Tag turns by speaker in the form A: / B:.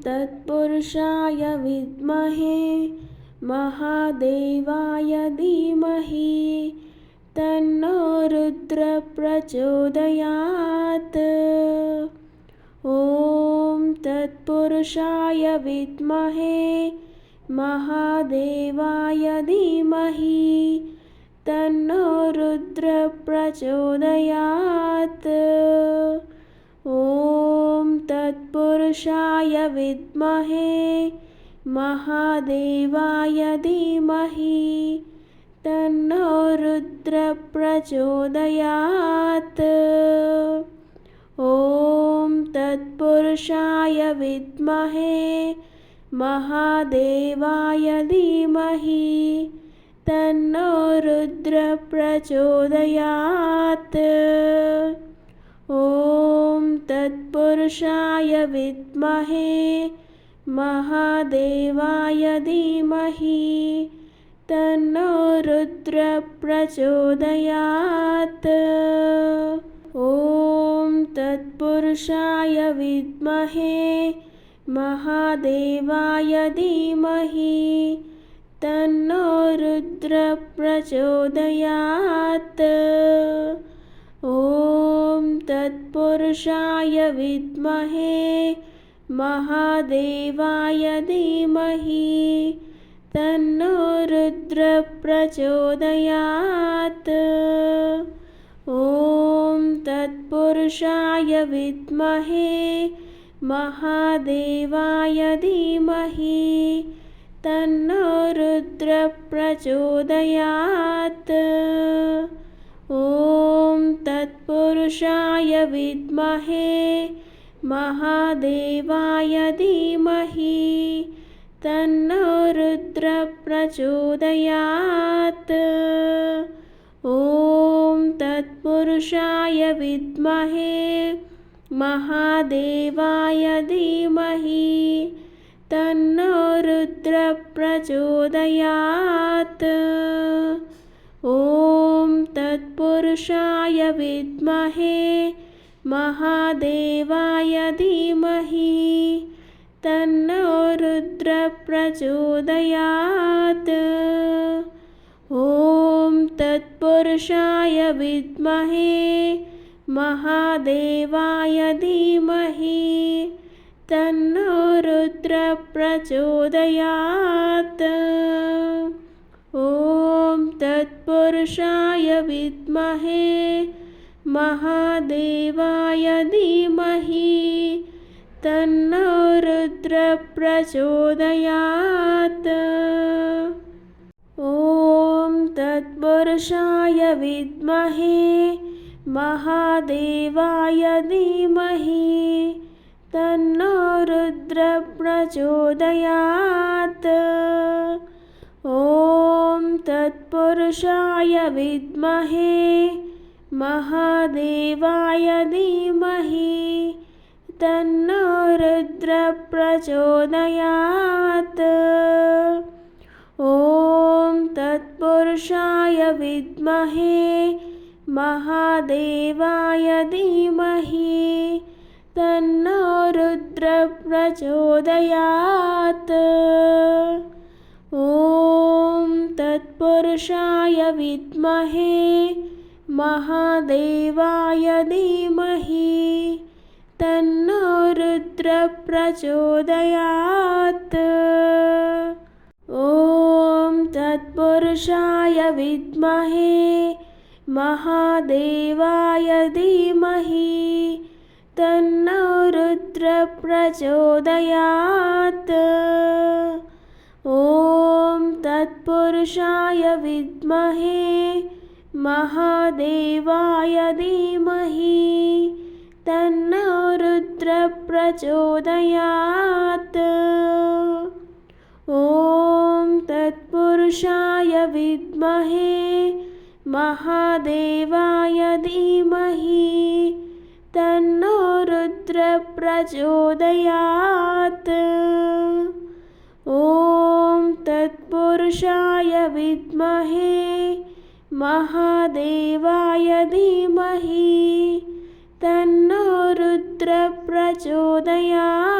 A: तत्पुरुषाय विद्महे महादेवाय धीमहि तन्नो रुद्रः प्रचोदयात्। ॐ तत्पुरुषाय विद्महे महादेवाय धीमहि तन्नो रुद्रः प्रचोदयात्। ॐ तत्पुरुषाय विद्महे महादेवाय धीमहि तन्नो रुद्रः प्रचोदयात्। ॐ तत्पुरुषाय विद्महे महादेवाय धीमहि तन्नो रुद्रः प्रचोदयात्। ॐ तत्पुरुषाय विद्महे महादेवाय धीमहि तन्नो रुद्रः प्रचोदयात्। ॐ तत्पुरुषाय विद्महे महादेवाय धीमहि तन्नो रुद्रः प्रचोदयात्। ॐ तत्पुरुषाय विद्महे महादेवाय धीमहि तन्नो रुद्रः प्रचोदयात्। ॐ तत्पुरुषाय विद्महे महादेवाय धीमहि तन्नो रुद्रः प्रचोदयात्। ॐ तत्पुरुषाय विद्महे महादेवाय धीमहि तन्नो रुद्रः प्रचोदयात्। ॐ तत्पुरुषाय विद्महे महादेवाय धीमहि तन्नो रुद्रः प्रचोदयात्। ॐ तत्पुरुषाय विद्महे महादेवाय धीमहि तन्नो रुद्रः प्रचोदयात्। ॐ तत्पुरुषाय विद्महे महादेवाय धीमहि तन्नो रुद्रः प्रचोदयात्। ॐ तत्पुरुषाय विद्महे महादेवाय धीमहि तन्नो रुद्रः प्रचोदयात्। ॐ तत्पुरुषाय विद्महे महादेवाय धीमहि तन्नो रुद्रः प्रचोदयात्। ॐ तत्पुरुषाय विद्महे महादेवाय धीमहि तन्नो रुद्रः प्रचोदयात्। ॐ तत्पुरुषाय विद्महे महादेवाय धीमहि तन्नो रुद्रः प्रचोदयात्। ॐ तत्पुरुषाय विद्महे महादेवाय धीमहि तन्नो रुद्रः प्रचोदयात्। ॐ तत्पुरुषाय विद्महे महादेवाय धीमहि तन्नो रुद्रः प्रचोदयात्। ॐ तत्पुरुषाय विद्महे महादेवाय धीमहि तन्नो रुद्रः प्रचोदयात्। ॐ तत्पुरुषाय विद्महे महादेवाय धीमहि तन्नो रुद्रः प्रचोदयात्। ॐ तत्पुरुषाय विद्महे महादेवाय धीमहि तन्नो रुद्रः प्रचोदयात्।